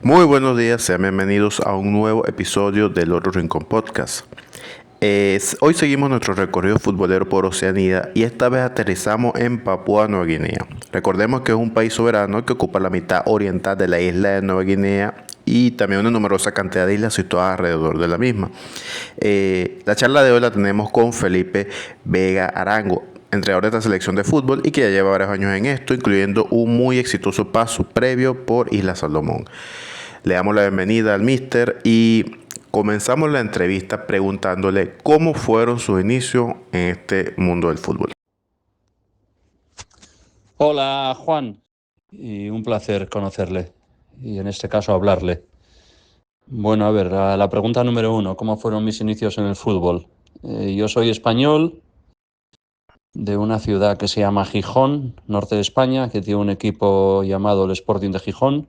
Muy buenos días, sean bienvenidos a un nuevo episodio del Otro Rincón Podcast. Hoy seguimos nuestro recorrido futbolero por Oceanía y esta vez aterrizamos en Papúa Nueva Guinea. Recordemos que es un país soberano que ocupa la mitad oriental de la isla de Nueva Guinea y también una numerosa cantidad de islas situadas alrededor de la misma. La charla de hoy la tenemos con Felipe Vega Arango, entrenador de esta selección de fútbol y que ya lleva varios años en esto, incluyendo un muy exitoso paso previo por Isla Salomón. Le damos la bienvenida al Mister y comenzamos la entrevista preguntándole cómo fueron sus inicios en este mundo del fútbol. Hola Juan, y un placer conocerle y en este caso hablarle. Bueno, a ver, la pregunta número 1, ¿cómo fueron mis inicios en el fútbol? Yo soy español de una ciudad que se llama Gijón, norte de España, que tiene un equipo llamado el Sporting de Gijón.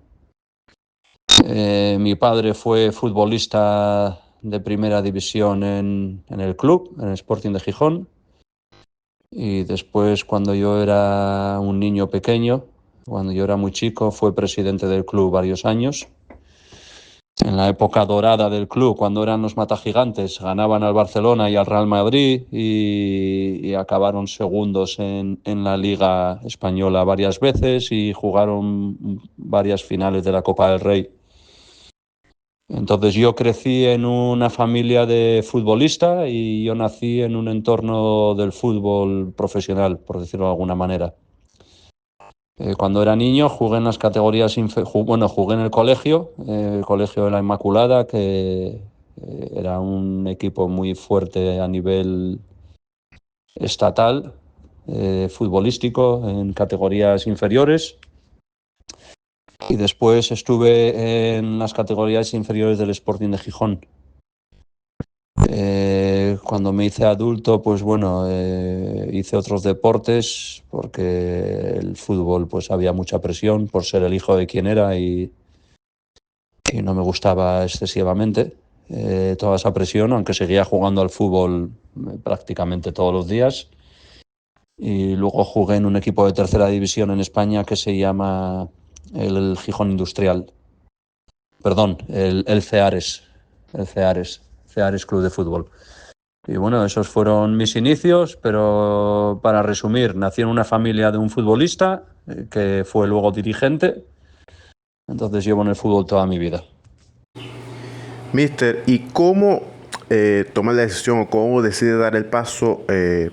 Mi padre fue futbolista de primera división en el club, en el Sporting de Gijón. Y después, cuando yo era un niño pequeño, cuando yo era muy chico, fue presidente del club varios años. En la época dorada del club, cuando eran los matagigantes, ganaban al Barcelona y al Real Madrid y acabaron segundos en la Liga Española varias veces y jugaron varias finales de la Copa del Rey. Entonces yo crecí en una familia de futbolistas y yo nací en un entorno del fútbol profesional, por decirlo de alguna manera. Cuando era niño jugué en las categorías jugué en el colegio de la Inmaculada, que era un equipo muy fuerte a nivel estatal, futbolístico, en categorías inferiores. Y después estuve en las categorías inferiores del Sporting de Gijón. Cuando me hice adulto, pues bueno, hice otros deportes porque el fútbol pues había mucha presión por ser el hijo de quien era y no me gustaba excesivamente toda esa presión, aunque seguía jugando al fútbol prácticamente todos los días. Y luego jugué en un equipo de tercera división en España que se llama el Gijón Industrial. Perdón, el Ceares, Ceares Club de Fútbol. Y bueno, esos fueron mis inicios, pero para resumir, nací en una familia de un futbolista que fue luego dirigente, entonces llevo en el fútbol toda mi vida. Mister, ¿y cómo toma la decisión o cómo decide dar el paso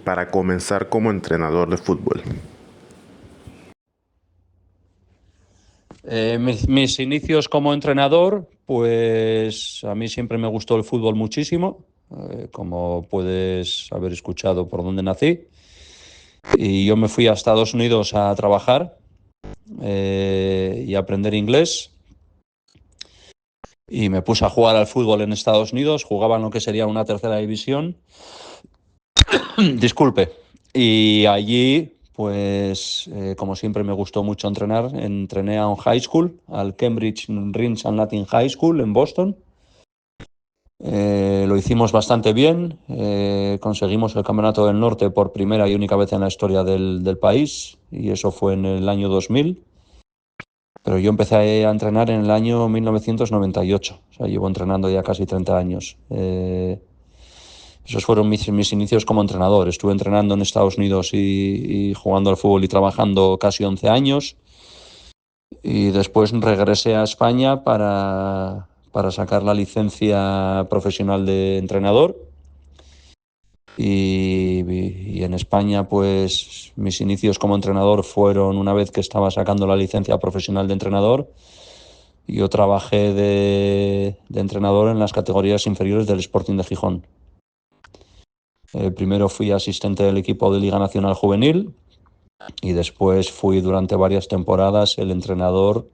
para comenzar como entrenador de fútbol? Mis inicios como entrenador, pues a mí siempre me gustó el fútbol muchísimo, como puedes haber escuchado por donde nací. Y yo me fui a Estados Unidos a trabajar y a aprender inglés. Y me puse a jugar al fútbol en Estados Unidos, jugaba en lo que sería una tercera división. Disculpe. Y allí, pues, como siempre me gustó mucho entrenar, entrené a un high school, al Cambridge Rings and Latin High School en Boston. Lo hicimos bastante bien, conseguimos el Campeonato del Norte por primera y única vez en la historia del país, y eso fue en el año 2000. Pero yo empecé a entrenar en el año 1998, o sea, llevo entrenando ya casi 30 años. Esos fueron mis inicios como entrenador. Estuve entrenando en Estados Unidos y jugando al fútbol y trabajando casi 11 años. Y después regresé a España para sacar la profesional de entrenador. Y en España, pues mis inicios como entrenador fueron una vez que estaba sacando la licencia profesional de entrenador. Yo trabajé de entrenador en las categorías inferiores del Sporting de Gijón. Primero fui asistente del equipo de Liga Nacional Juvenil y después fui durante varias temporadas el entrenador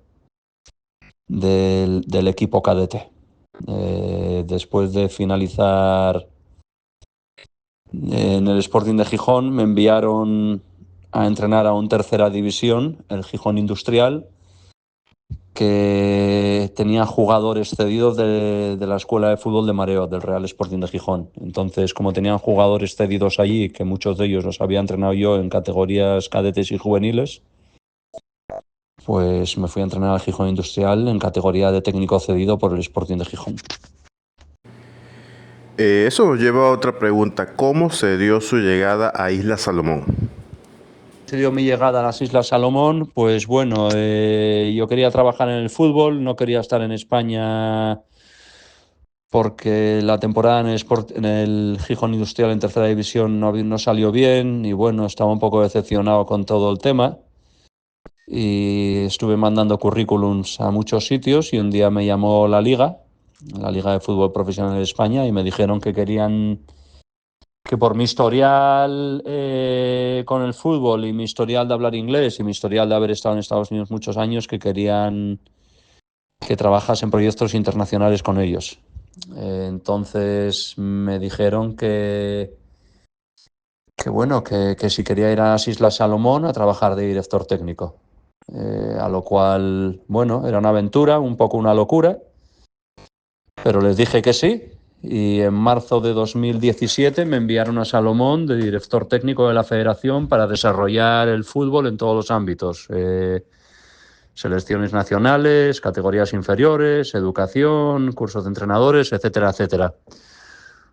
del equipo cadete. Después de finalizar en el Sporting de Gijón, me enviaron a entrenar a un tercera división, el Gijón Industrial, que tenía jugadores cedidos de la Escuela de Fútbol de Mareo, del Real Sporting de Gijón. Entonces, como tenían jugadores cedidos allí, que muchos de ellos los había entrenado yo en categorías cadetes y juveniles, pues me fui a entrenar al Gijón Industrial en categoría de técnico cedido por el Sporting de Gijón. Eso nos lleva a otra pregunta. ¿Cómo se dio su llegada a Isla Salomón? Se dio mi llegada a las Islas Salomón, pues bueno, yo quería trabajar en el fútbol, no quería estar en España porque la temporada en el Gijón Industrial en tercera división no salió bien y bueno, estaba un poco decepcionado con todo el tema y estuve mandando currículums a muchos sitios y un día me llamó la Liga de Fútbol Profesional de España, y me dijeron que querían que por mi historial con el fútbol y mi historial de hablar inglés y mi historial de haber estado en Estados Unidos muchos años, que querían que trabajase en proyectos internacionales con ellos. Entonces me dijeron que si quería ir a las Islas Salomón a trabajar de director técnico. A lo cual, bueno, era una aventura, un poco una locura, pero les dije que sí. Y en marzo de 2017 me enviaron a Salomón de director técnico de la federación para desarrollar el fútbol en todos los ámbitos. Selecciones nacionales, categorías inferiores, educación, cursos de entrenadores, etcétera, etcétera.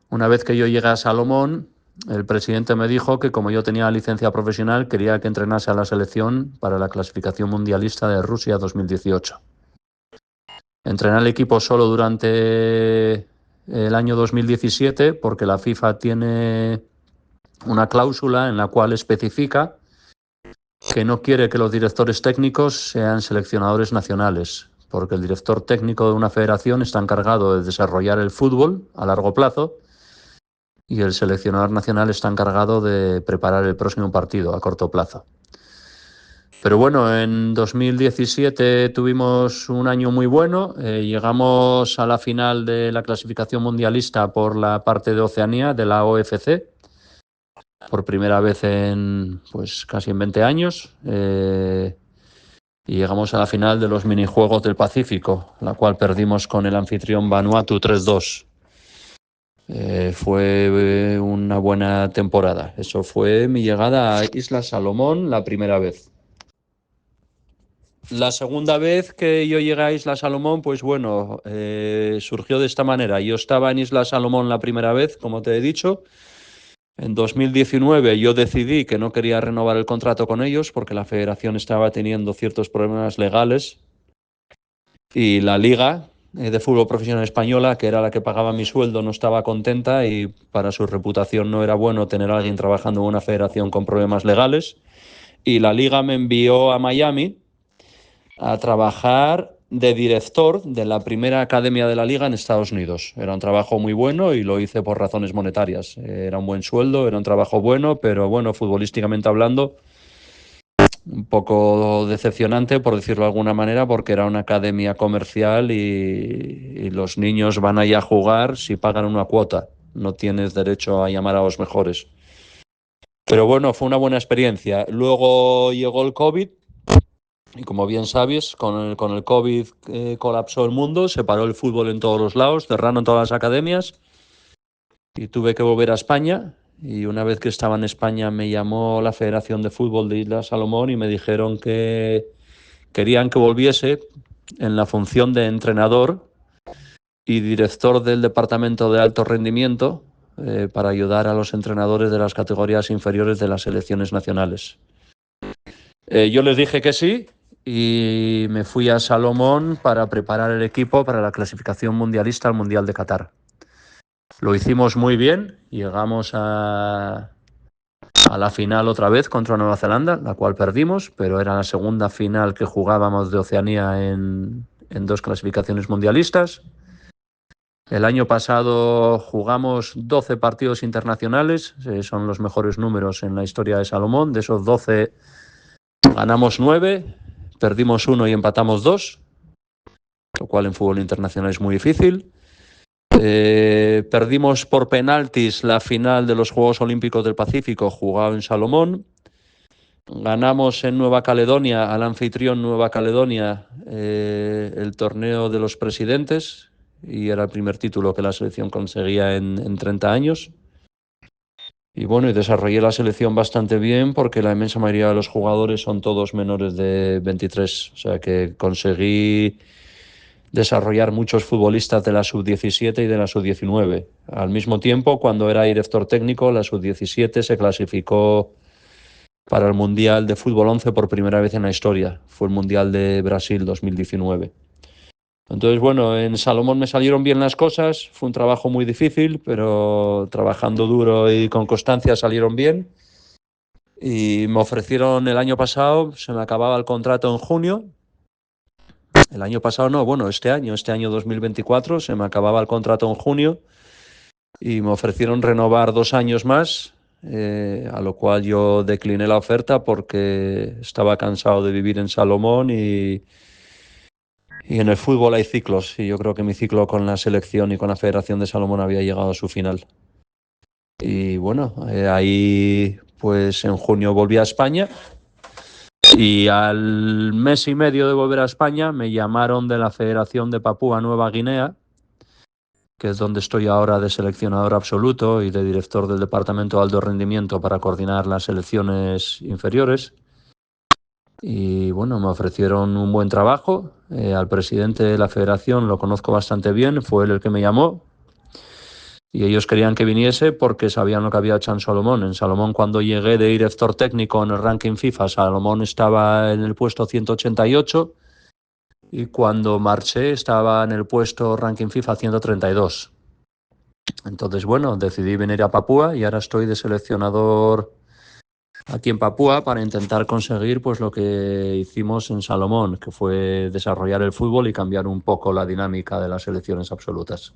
Una vez que yo llegué a Salomón, el presidente me dijo que como yo tenía licencia profesional, quería que entrenase a la selección para la clasificación mundialista de Rusia 2018. Entrené al equipo solo durante el año 2017 porque la FIFA tiene una cláusula en la cual especifica que no quiere que los directores técnicos sean seleccionadores nacionales, porque el director técnico de una federación está encargado de desarrollar el fútbol a largo plazo y el seleccionador nacional está encargado de preparar el próximo partido a corto plazo. Pero bueno, en 2017 tuvimos un año muy bueno, llegamos a la final de la clasificación mundialista por la parte de Oceanía de la OFC, por primera vez en pues casi en 20 años, y llegamos a la final de los minijuegos del Pacífico, la cual perdimos con el anfitrión Vanuatu 3-2. Fue una buena temporada. Eso fue mi llegada a Isla Salomón la primera vez. La segunda vez que yo llegué a Isla Salomón, pues bueno, surgió de esta manera. Yo estaba en Isla Salomón la primera vez, como te he dicho. En 2019 yo decidí que no quería renovar el contrato con ellos porque la federación estaba teniendo ciertos problemas legales y la Liga de Fútbol Profesional Española, que era la que pagaba mi sueldo, no estaba contenta y para su reputación no era bueno tener a alguien trabajando en una federación con problemas legales. Y la Liga me envió a Miami a trabajar de director de la primera academia de la Liga en Estados Unidos. Era un trabajo muy bueno y lo hice por razones monetarias. Era un buen sueldo, era un trabajo bueno, pero bueno, futbolísticamente hablando, un poco decepcionante, por decirlo de alguna manera, porque era una academia comercial y los niños van allá a jugar si pagan una cuota. No tienes derecho a llamar a los mejores. Pero bueno, fue una buena experiencia. Luego llegó el COVID y como bien sabes, con el COVID colapsó el mundo, se paró el fútbol en todos los lados, cerraron todas las academias y tuve que volver a España. Y una vez que estaba en España me llamó la Federación de Fútbol de Isla Salomón y me dijeron que querían que volviese en la función de entrenador y director del departamento de alto rendimiento para ayudar a los entrenadores de las categorías inferiores de las selecciones nacionales. Yo les dije que sí y me fui a Salomón para preparar el equipo para la clasificación mundialista al Mundial de Qatar. Lo hicimos muy bien, llegamos a la final otra vez contra Nueva Zelanda, la cual perdimos, pero era la segunda final que jugábamos de Oceanía en dos clasificaciones mundialistas. El año pasado jugamos 12 partidos internacionales, son los mejores números en la historia de Salomón. De esos 12 ganamos 9, perdimos 1 y empatamos 2, lo cual en fútbol internacional es muy difícil. Perdimos por penaltis la final de los Juegos Olímpicos del Pacífico, jugado en Salomón. Ganamos en Nueva Caledonia, al anfitrión Nueva Caledonia, el torneo de los presidentes, y era el primer título que la selección conseguía en 30 años. Y bueno, y desarrollé la selección bastante bien porque la inmensa mayoría de los jugadores son todos menores de 23. O sea que conseguí desarrollar muchos futbolistas de la sub-17 y de la sub-19. Al mismo tiempo, cuando era director técnico, la sub-17 se clasificó para el Mundial de Fútbol 11 por primera vez en la historia. Fue el Mundial de Brasil 2019. Entonces, bueno, en Salomón me salieron bien las cosas. Fue un trabajo muy difícil, pero trabajando duro y con constancia salieron bien. Y me ofrecieron el año pasado, se me acababa el contrato en junio. El año pasado no, bueno, este año 2024, se me acababa el contrato en junio y me ofrecieron renovar 2 años más, a lo cual yo decliné la oferta porque estaba cansado de vivir en Salomón y en el fútbol hay ciclos y yo creo que mi ciclo con la selección y con la Federación de Salomón había llegado a su final. Y bueno, ahí pues en junio volví a España. Y al mes y medio de volver a España me llamaron de la Federación de Papúa Nueva Guinea, que es donde estoy ahora de seleccionador absoluto y de director del Departamento de Alto Rendimiento para coordinar las selecciones inferiores. Y bueno, me ofrecieron un buen trabajo. Al presidente de la federación lo conozco bastante bien, fue él el que me llamó. Y ellos querían que viniese porque sabían lo que había hecho en Salomón. En Salomón, cuando llegué de director técnico en el ranking FIFA, Salomón estaba en el puesto 188 y cuando marché estaba en el puesto ranking FIFA 132. Entonces, bueno, decidí venir a Papúa y ahora estoy de seleccionador aquí en Papúa para intentar conseguir pues lo que hicimos en Salomón, que fue desarrollar el fútbol y cambiar un poco la dinámica de las selecciones absolutas.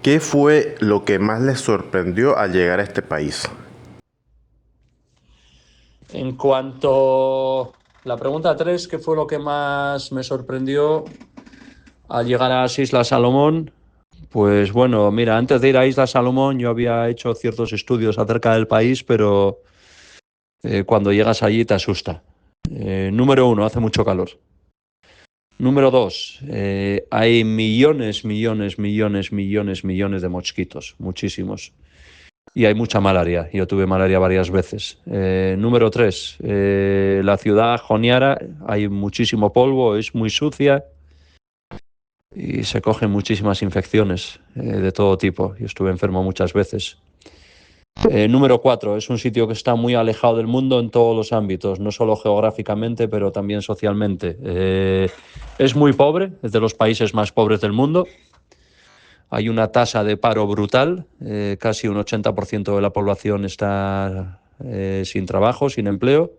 ¿Qué fue lo que más les sorprendió al llegar a este país? En cuanto la pregunta 3, ¿qué fue lo que más me sorprendió al llegar a las Islas Salomón? Pues bueno, mira, antes de ir a Islas Salomón yo había hecho ciertos estudios acerca del país, pero cuando llegas allí te asusta. Número 1, hace mucho calor. Número 2, hay millones, millones, millones, millones, millones de mosquitos, muchísimos. Y hay mucha malaria. Yo tuve malaria varias veces. Número 3, la ciudad Honiara, hay muchísimo polvo, es muy sucia y se cogen muchísimas infecciones de todo tipo. Yo estuve enfermo muchas veces. Número 4, es un sitio que está muy alejado del mundo en todos los ámbitos, no solo geográficamente, pero también socialmente. Es muy pobre, es de los países más pobres del mundo. Hay una tasa de paro brutal, casi un 80% de la población está sin trabajo, sin empleo.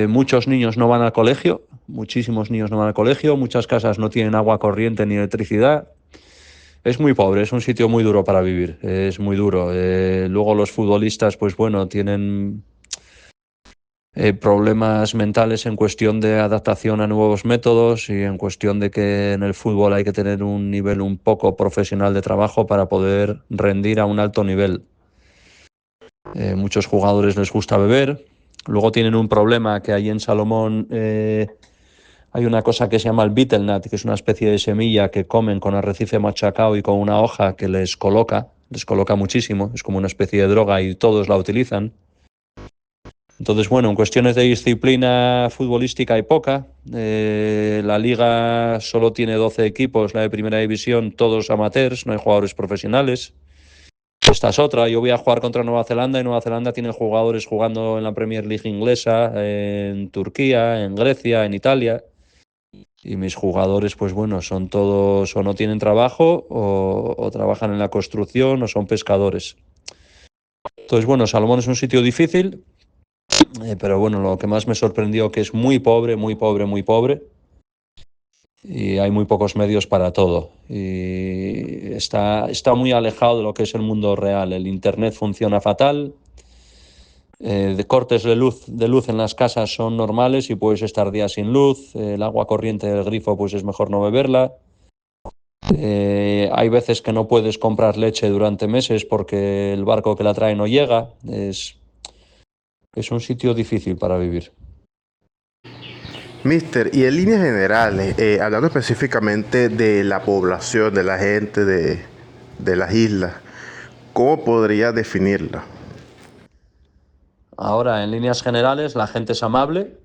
Muchos niños no van al colegio, muchísimos niños no van al colegio, muchas casas no tienen agua corriente ni electricidad. Es muy pobre, es un sitio muy duro para vivir, es muy duro. Luego los futbolistas, pues bueno, tienen problemas mentales en cuestión de adaptación a nuevos métodos y en cuestión de que en el fútbol hay que tener un nivel un poco profesional de trabajo para poder rendir a un alto nivel. Muchos jugadores les gusta beber. Luego tienen un problema que hay en Salomón. Hay una cosa que se llama el betelnut, que es una especie de semilla que comen con arrecife machacado y con una hoja que les coloca muchísimo, es como una especie de droga y todos la utilizan. Entonces, bueno, en cuestiones de disciplina futbolística hay poca. La liga solo tiene 12 equipos, la de primera división, todos amateurs, no hay jugadores profesionales. Esta es otra, yo voy a jugar contra Nueva Zelanda y Nueva Zelanda tiene jugadores jugando en la Premier League inglesa, en Turquía, en Grecia, en Italia. Y mis jugadores, pues bueno, son todos o no tienen trabajo o trabajan en la construcción o son pescadores. Entonces, bueno, Salomón es un sitio difícil, pero bueno, lo que más me sorprendió que es muy pobre, muy pobre, muy pobre. Y hay muy pocos medios para todo. Y está muy alejado de lo que es el mundo real. El internet funciona fatal. De cortes de luz en las casas son normales y puedes estar días sin luz. El agua corriente del grifo pues es mejor no beberla. Hay veces que no puedes comprar leche durante meses porque el barco que la trae no llega. Es un sitio difícil para vivir. Mister, y en líneas generales, hablando específicamente de la población, de la gente de las islas, ¿Cómo podría definirla? Ahora, en líneas generales, la gente es amable,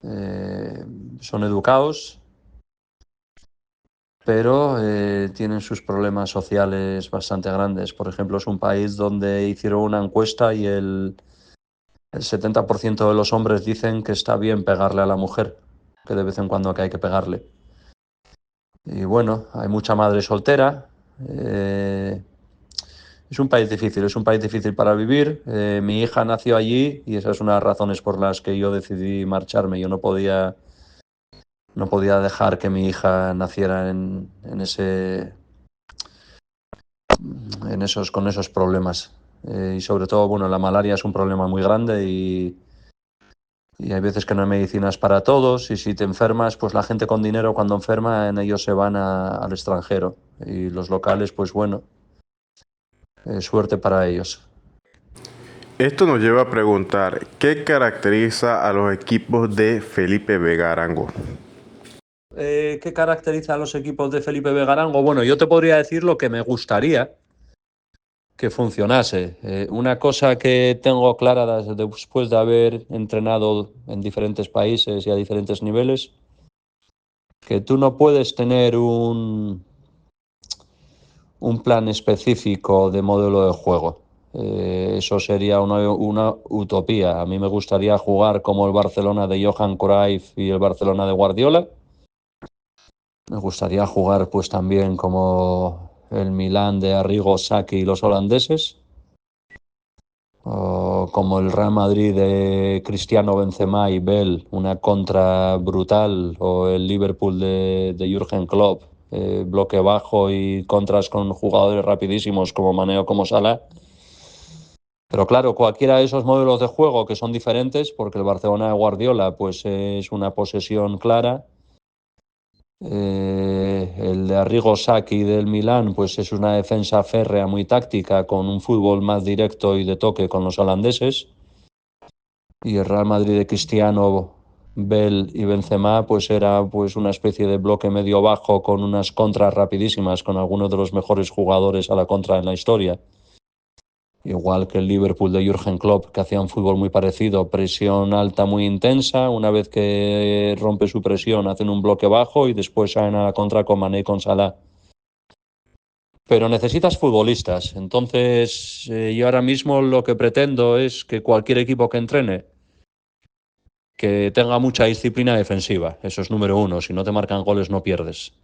eh, son educados, pero tienen sus problemas sociales bastante grandes. Por ejemplo, es un país donde hicieron una encuesta y el 70% de los hombres dicen que está bien pegarle a la mujer, que de vez en cuando que hay que pegarle. Y bueno, hay mucha madre soltera. Es un país difícil, es un país difícil para vivir. Mi hija nació allí y esa es una de las razones por las que yo decidí marcharme. Yo no podía dejar que mi hija naciera con esos problemas. Y sobre todo, bueno, la malaria es un problema muy grande y hay veces que no hay medicinas para todos y si te enfermas, pues la gente con dinero cuando enferma, en ellos se van al extranjero y los locales, pues bueno, suerte para ellos. Esto nos lleva a preguntar, ¿qué caracteriza a los equipos de Felipe Vega Arango? ¿Qué caracteriza a los equipos de Felipe Vega Arango? Bueno, yo te podría decir lo que me gustaría que funcionase. Una cosa que tengo clara después de haber entrenado en diferentes países y a diferentes niveles, que tú no puedes tener un plan específico de modelo de juego. Eso sería una utopía. A mí me gustaría jugar como el Barcelona de Johan Cruyff y el Barcelona de Guardiola. Me gustaría jugar pues también como el Milán de Arrigo Sacchi y los holandeses, o como el Real Madrid de Cristiano Benzema y Bale, una contra brutal, o el Liverpool de Jürgen Klopp, bloque bajo y contras con jugadores rapidísimos como Mané o como Salah. Pero claro, cualquiera de esos modelos de juego que son diferentes, porque el Barcelona de Guardiola pues es una posesión clara. El de Arrigo Sacchi del Milán pues es una defensa férrea muy táctica con un fútbol más directo y de toque con los holandeses. Y el Real Madrid de Cristiano, Bale y Benzema pues era pues una especie de bloque medio bajo con unas contras rapidísimas con algunos de los mejores jugadores a la contra en la historia. Igual que el Liverpool de Jürgen Klopp, que hacía un fútbol muy parecido, presión alta muy intensa, una vez que rompe su presión hacen un bloque bajo y después salen a la contra con Mané y con Salah. Pero necesitas futbolistas, entonces yo ahora mismo lo que pretendo es que cualquier equipo que entrene, que tenga mucha disciplina defensiva, eso es número uno, si no te marcan goles no pierdes.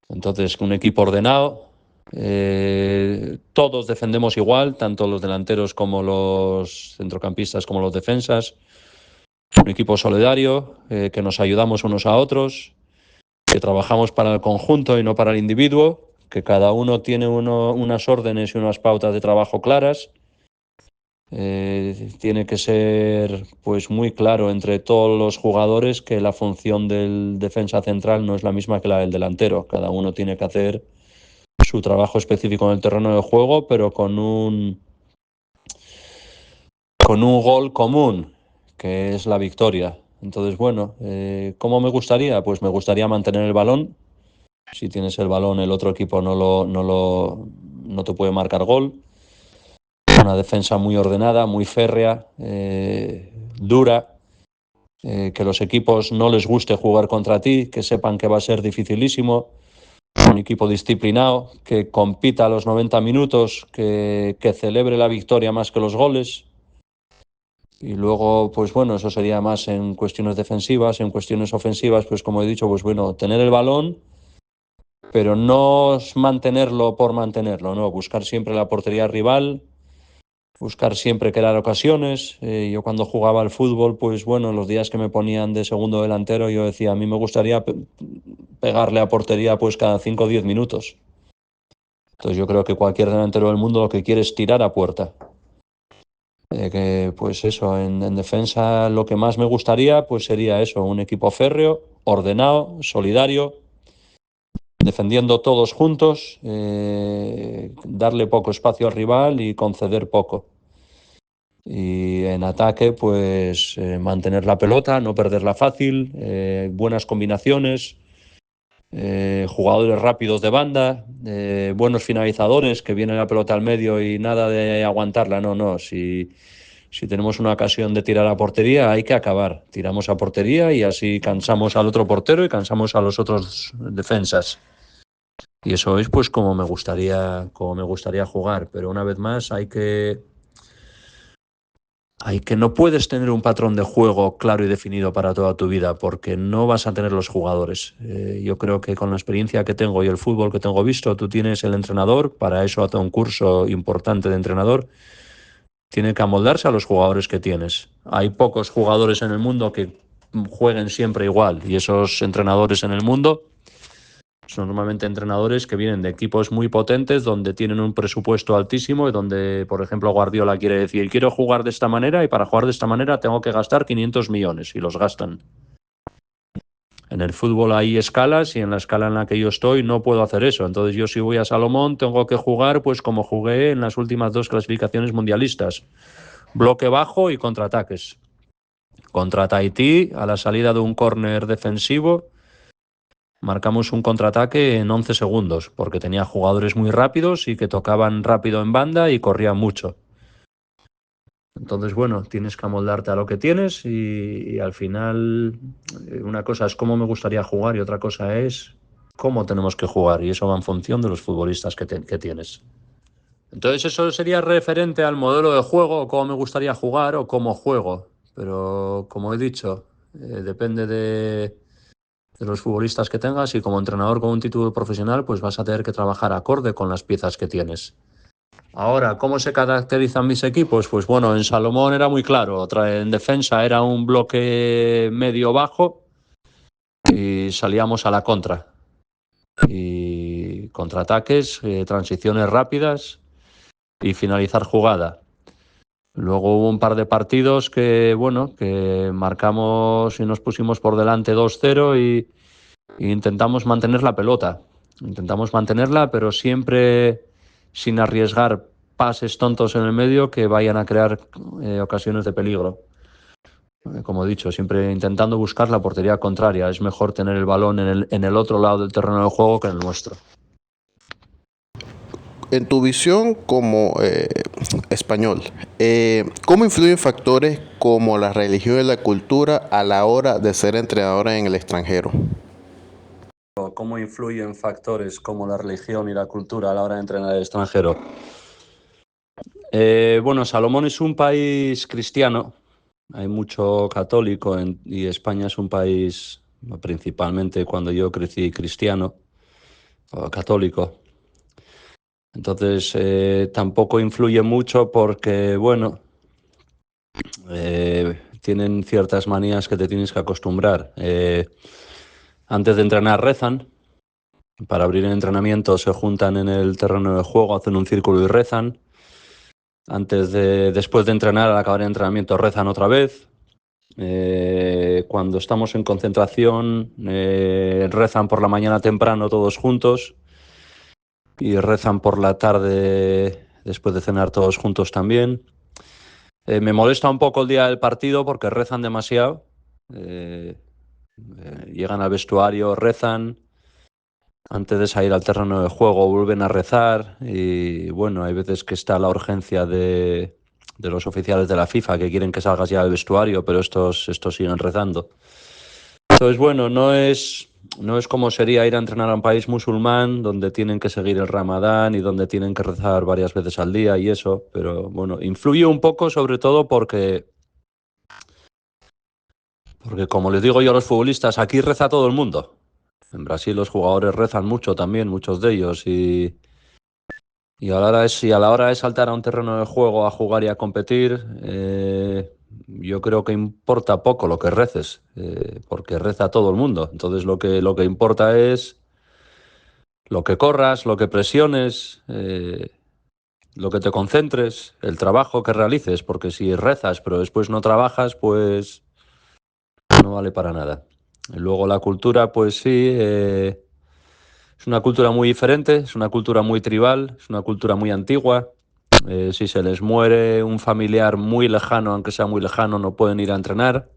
Entonces, un equipo ordenado, todos defendemos igual, tanto los delanteros como los centrocampistas como los defensas. Un equipo solidario, que nos ayudamos unos a otros, que trabajamos para el conjunto y no para el individuo, que cada uno tiene unas órdenes y unas pautas de trabajo claras. Tiene que ser pues muy claro entre todos los jugadores que la función del defensa central no es la misma que la del delantero. Cada uno tiene que hacer su trabajo específico en el terreno de juego, pero con un gol común, que es la victoria. Entonces, bueno, ¿cómo me gustaría? Pues me gustaría mantener el balón. Si tienes el balón, el otro equipo no te puede marcar gol. Una defensa muy ordenada, muy férrea, dura, que los equipos no les guste jugar contra ti, que sepan que va a ser dificilísimo. Un equipo disciplinado, que compita a los 90 minutos, que celebre la victoria más que los goles. Y luego, pues bueno, eso sería más en cuestiones defensivas. En cuestiones ofensivas, pues como he dicho, pues bueno, tener el balón, pero no mantenerlo por mantenerlo, ¿no? Buscar siempre la portería rival, buscar siempre crear ocasiones. Yo cuando jugaba al fútbol, pues bueno, los días que me ponían de segundo delantero, yo decía, a mí me gustaría pegarle a portería pues cada 5 o 10 minutos. Entonces yo creo que cualquier delantero del mundo lo que quiere es tirar a puerta. Que pues eso, en defensa lo que más me gustaría pues sería eso, un equipo férreo, ordenado, solidario, defendiendo todos juntos, darle poco espacio al rival y conceder poco. Y en ataque, pues mantener la pelota, no perderla fácil, buenas combinaciones, jugadores rápidos de banda, buenos finalizadores, que viene la pelota al medio y nada de aguantarla. No, no. Si tenemos una ocasión de tirar a portería, hay que acabar. Tiramos a portería y así cansamos al otro portero y cansamos a los otros defensas. Y eso es pues como me gustaría jugar. Pero una vez más no puedes tener un patrón de juego claro y definido para toda tu vida, porque no vas a tener los jugadores. Yo creo que con la experiencia que tengo y el fútbol que tengo visto, tú tienes el entrenador, para eso hace un curso importante de entrenador, tiene que amoldarse a los jugadores que tienes. Hay pocos jugadores en el mundo que jueguen siempre igual, y esos entrenadores en el mundo son normalmente entrenadores que vienen de equipos muy potentes, donde tienen un presupuesto altísimo y donde, por ejemplo, Guardiola quiere decir, quiero jugar de esta manera y para jugar de esta manera tengo que gastar 500 millones y los gastan. En el fútbol hay escalas y en la escala en la que yo estoy no puedo hacer eso. Entonces yo si voy a Salomón tengo que jugar pues como jugué en las últimas 2 clasificaciones mundialistas. Bloque bajo y contraataques. Contra Tahití, a la salida de un córner defensivo, marcamos un contraataque en 11 segundos, porque tenía jugadores muy rápidos y que tocaban rápido en banda y corrían mucho. Entonces, bueno, tienes que amoldarte a lo que tienes y al final una cosa es cómo me gustaría jugar y otra cosa es cómo tenemos que jugar, y eso va en función de los futbolistas que tienes. Entonces eso sería referente al modelo de juego, cómo me gustaría jugar o cómo juego. Pero como he dicho, depende de los futbolistas que tengas, y como entrenador con un título profesional pues vas a tener que trabajar acorde con las piezas que tienes. Ahora, ¿cómo se caracterizan mis equipos? Pues bueno, en Salomón era muy claro. En defensa era un bloque medio-bajo y salíamos a la contra. Y contraataques, transiciones rápidas y finalizar jugada. Luego hubo un par de partidos que, bueno, que marcamos y nos pusimos por delante 2-0 y intentamos mantener la pelota. Intentamos mantenerla, pero siempre sin arriesgar pases tontos en el medio que vayan a crear ocasiones de peligro. Como he dicho, siempre intentando buscar la portería contraria. Es mejor tener el balón en el otro lado del terreno de juego que en el nuestro. En tu visión como español, ¿cómo influyen factores como la religión y la cultura a la hora de ser entrenador en el extranjero? ¿Cómo influyen factores como la religión y la cultura a la hora de entrenar en el extranjero? Bueno, Salomón es un país cristiano, hay mucho católico y España es un país, principalmente cuando yo crecí, cristiano o católico. Entonces tampoco influye mucho porque, bueno, tienen ciertas manías que te tienes que acostumbrar. Antes de entrenar rezan. Para abrir el entrenamiento se juntan en el terreno de juego, hacen un círculo y rezan. Después de entrenar, al acabar el entrenamiento, rezan otra vez. Cuando estamos en concentración, rezan por la mañana temprano todos juntos y rezan por la tarde después de cenar todos juntos también. Me molesta un poco el día del partido porque rezan demasiado. Llegan al vestuario, rezan. Antes de salir al terreno de juego vuelven a rezar y bueno, hay veces que está la urgencia de los oficiales de la FIFA que quieren que salgas ya del vestuario, pero estos siguen rezando. Entonces, bueno, no es como sería ir a entrenar a un país musulmán donde tienen que seguir el Ramadán y donde tienen que rezar varias veces al día y eso, pero bueno, influye un poco sobre todo porque como les digo yo a los futbolistas, aquí reza todo el mundo. En Brasil los jugadores rezan mucho también, muchos de ellos, y a la hora de saltar a un terreno de juego a jugar y a competir, yo creo que importa poco lo que reces, porque reza todo el mundo. Entonces lo que importa es lo que corras, lo que presiones, lo que te concentres, el trabajo que realices, porque si rezas pero después no trabajas, pues no vale para nada. Y luego la cultura, pues sí, es una cultura muy diferente, es una cultura muy tribal, es una cultura muy antigua. Si se les muere un familiar muy lejano, aunque sea muy lejano, no pueden ir a entrenar.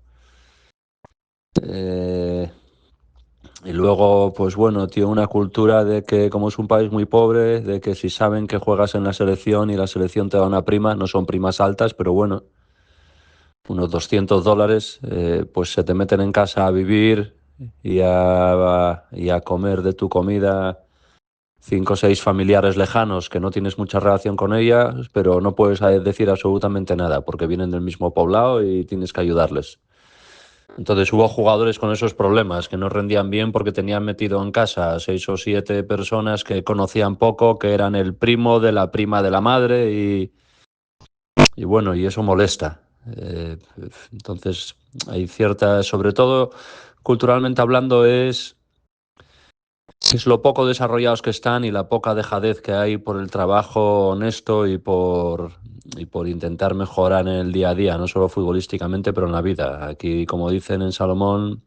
Y Luego, pues bueno, tiene una cultura de que como es un país muy pobre, de que si saben que juegas en la selección y la selección te da una prima, no son primas altas, pero bueno, unos $200, pues se te meten en casa a vivir y a comer de tu comida cinco o seis familiares lejanos que no tienes mucha relación con ellas, pero no puedes decir absolutamente nada porque vienen del mismo poblado y tienes que ayudarles. Entonces hubo jugadores con esos problemas que no rendían bien porque tenían metido en casa a 6 o 7 personas que conocían poco, que eran el primo de la prima de la madre y bueno, y eso molesta. Entonces hay cierta, sobre todo culturalmente hablando, es lo poco desarrollados que están y la poca dejadez que hay por el trabajo honesto y por intentar mejorar en el día a día, no solo futbolísticamente, pero en la vida. Aquí, como dicen en Salomón,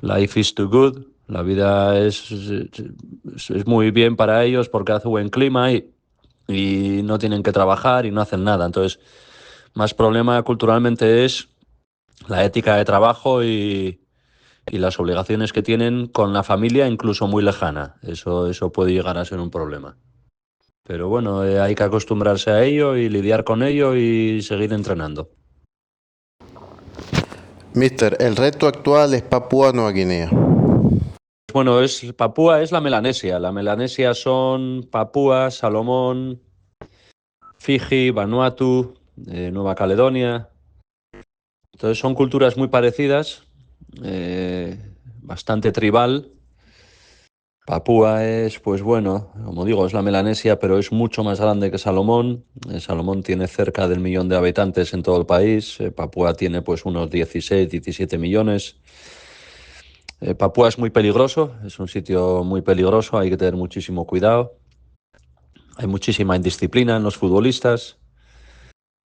life is too good. La vida es muy bien para ellos porque hace buen clima y no tienen que trabajar y no hacen nada. Entonces, más problema culturalmente es la ética de trabajo y las obligaciones que tienen con la familia, incluso muy lejana. Eso puede llegar a ser un problema. Pero bueno, hay que acostumbrarse a ello y lidiar con ello y seguir entrenando. Mister, el reto actual es Papúa Nueva Guinea. Bueno, Papúa es la Melanesia. La Melanesia son Papúa, Salomón, Fiji, Vanuatu, Nueva Caledonia. Entonces son culturas muy parecidas, bastante tribal. Papúa es, pues bueno, como digo, es la Melanesia, pero es mucho más grande que Salomón. Salomón tiene cerca del 1 millón de habitantes en todo el país. Papúa tiene pues unos 16, 17 millones. Papúa es muy peligroso, es un sitio muy peligroso, hay que tener muchísimo cuidado. Hay muchísima indisciplina en los futbolistas,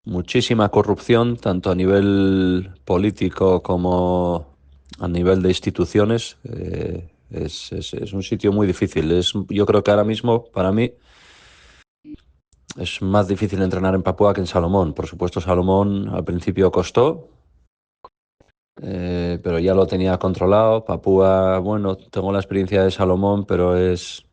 muchísima corrupción, tanto a nivel político como a nivel de instituciones. Es un sitio muy difícil. Yo creo que ahora mismo, para mí, es más difícil entrenar en Papúa que en Salomón. Por supuesto, Salomón al principio costó, pero ya lo tenía controlado. Papúa, bueno, tengo la experiencia de Salomón, pero es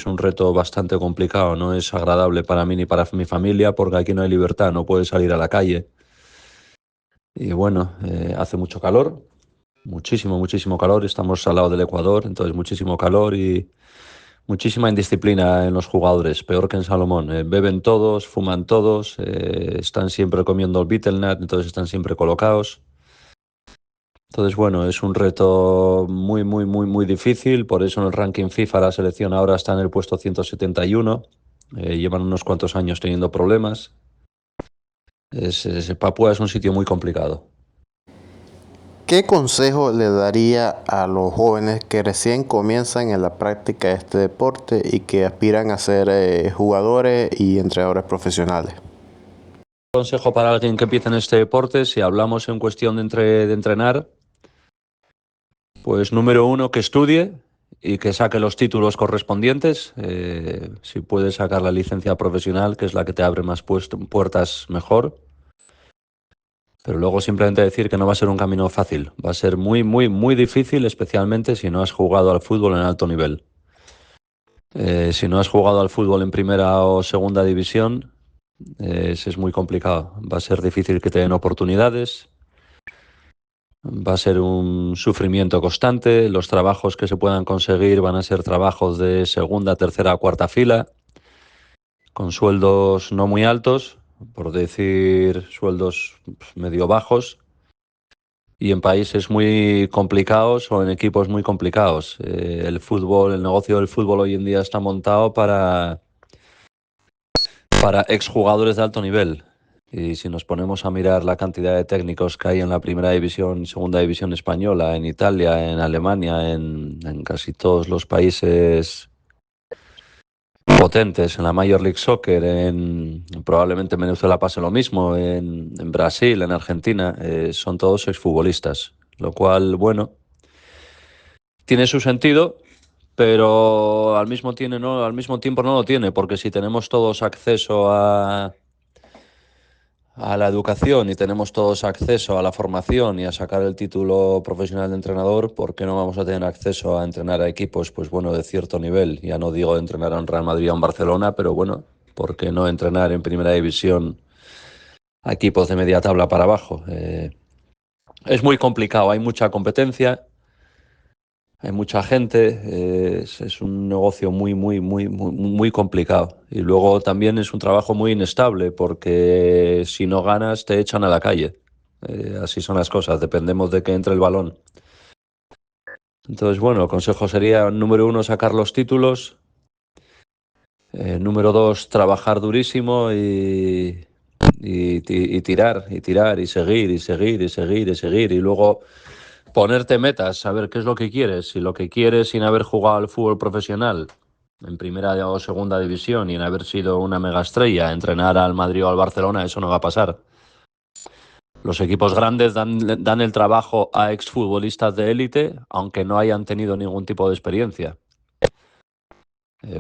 un reto bastante complicado. No es agradable para mí ni para mi familia, porque aquí no hay libertad, no puedes salir a la calle. Y bueno, hace mucho calor, muchísimo, muchísimo calor. Estamos al lado del Ecuador, entonces muchísimo calor y muchísima indisciplina en los jugadores, peor que en Salomón. Beben todos, fuman todos, están siempre comiendo el betelnut, entonces están siempre colocados. Entonces, bueno, es un reto muy, muy, muy, muy difícil. Por eso en el ranking FIFA la selección ahora está en el puesto 171. Llevan unos cuantos años teniendo problemas. Papúa es un sitio muy complicado. ¿Qué consejo le daría a los jóvenes que recién comienzan en la práctica de este deporte y que aspiran a ser jugadores y entrenadores profesionales? Consejo para alguien que empieza en este deporte, si hablamos en cuestión de entrenar, pues número uno, que estudie y que saque los títulos correspondientes. Si puede sacar la licencia profesional, que es la que te abre más puertas, mejor. Pero luego simplemente decir que no va a ser un camino fácil. Va a ser muy, muy, muy difícil, especialmente si no has jugado al fútbol en alto nivel. Si no has jugado al fútbol en primera o segunda división, es muy complicado. Va a ser difícil que te den oportunidades. Va a ser un sufrimiento constante. Los trabajos que se puedan conseguir van a ser trabajos de segunda, tercera, cuarta fila, con sueldos no muy altos, por decir sueldos medio bajos, y en países muy complicados o en equipos muy complicados. El negocio del fútbol hoy en día está montado para exjugadores de alto nivel. Y si nos ponemos a mirar la cantidad de técnicos que hay en la primera división y segunda división española, en Italia, en Alemania, en casi todos los países potentes, en la Major League Soccer, probablemente en Venezuela pase lo mismo, en Brasil, en Argentina, son todos exfutbolistas. Lo cual, bueno, tiene su sentido, pero al mismo tiempo no lo tiene, porque si tenemos todos acceso a la educación y tenemos todos acceso a la formación y a sacar el título profesional de entrenador, ¿por qué no vamos a tener acceso a entrenar a equipos, pues bueno, de cierto nivel? Ya no digo de entrenar a un Real Madrid o a un Barcelona, pero bueno, ¿por qué no entrenar en primera división a equipos de media tabla para abajo? Es muy complicado, hay mucha competencia, hay mucha gente, es un negocio muy complicado. Y luego también es un trabajo muy inestable porque si no ganas te echan a la calle. Así son las cosas, dependemos de que entre el balón. Entonces, bueno, el consejo sería, número uno, sacar los títulos. Número dos, trabajar durísimo y tirar, y tirar, y seguir, y seguir, y seguir, y seguir. Y luego ponerte metas, saber qué es lo que quieres. Si lo que quieres sin haber jugado al fútbol profesional en primera o segunda división y en haber sido una mega estrella, entrenar al Madrid o al Barcelona, eso no va a pasar. Los equipos grandes dan el trabajo a exfutbolistas de élite, aunque no hayan tenido ningún tipo de experiencia.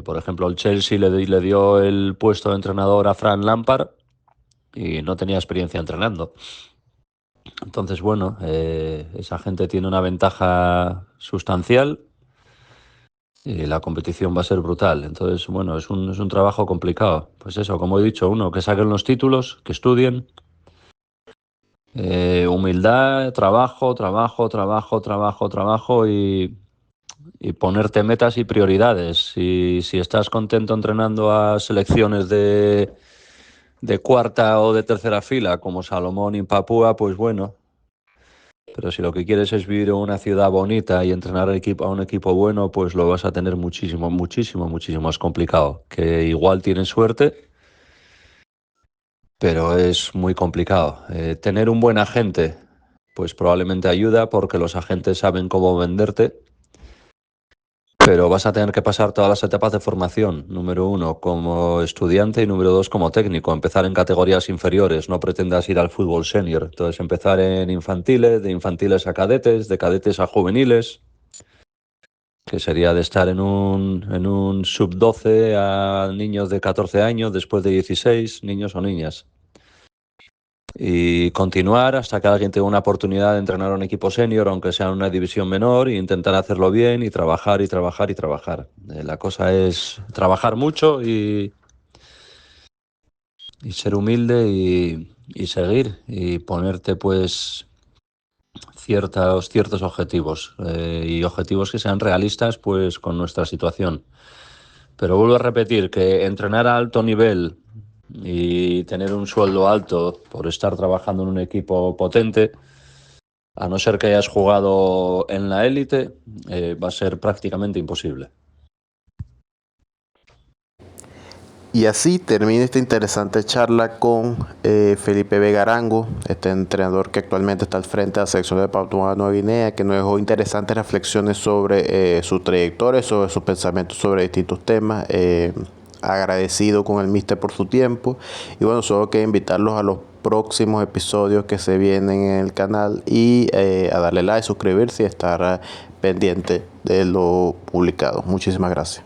Por ejemplo, el Chelsea le dio el puesto de entrenador a Frank Lampard y no tenía experiencia entrenando. Entonces, bueno, esa gente tiene una ventaja sustancial y la competición va a ser brutal. Entonces, bueno, es un trabajo complicado. Pues eso, como he dicho, uno, que saquen los títulos, que estudien. Humildad, trabajo y ponerte metas y prioridades. Si estás contento entrenando a selecciones de cuarta o de tercera fila, como Salomón y Papúa, pues bueno. Pero si lo que quieres es vivir en una ciudad bonita y entrenar a un equipo bueno, pues lo vas a tener muchísimo más complicado. Que igual tienes suerte, pero es muy complicado. Tener un buen agente, pues probablemente ayuda porque los agentes saben cómo venderte. Pero vas a tener que pasar todas las etapas de formación, número uno como estudiante y número dos como técnico, empezar en categorías inferiores, no pretendas ir al fútbol senior, entonces empezar en infantiles, de infantiles a cadetes, de cadetes a juveniles, que sería de estar en un sub-12 a niños de 14 años, después de 16, niños o niñas. Y continuar hasta que alguien tenga una oportunidad de entrenar a un equipo senior, aunque sea en una división menor, e intentar hacerlo bien y trabajar y trabajar y trabajar. La cosa es trabajar mucho y ser humilde y seguir y ponerte pues ciertos objetivos y objetivos que sean realistas pues con nuestra situación. Pero vuelvo a repetir que entrenar a alto nivel y tener un sueldo alto por estar trabajando en un equipo potente, a no ser que hayas jugado en la élite, va a ser prácticamente imposible. Y así termina esta interesante charla con Felipe Vegarango, este entrenador que actualmente está al frente de la selección de Papúa Nueva Guinea, que nos dejó interesantes reflexiones sobre su trayectoria, sobre sus pensamientos sobre distintos temas. Agradecido con el míster por su tiempo. Y bueno, solo que invitarlos a los próximos episodios que se vienen en el canal y a darle like, suscribirse y estar pendiente de lo publicado. Muchísimas gracias.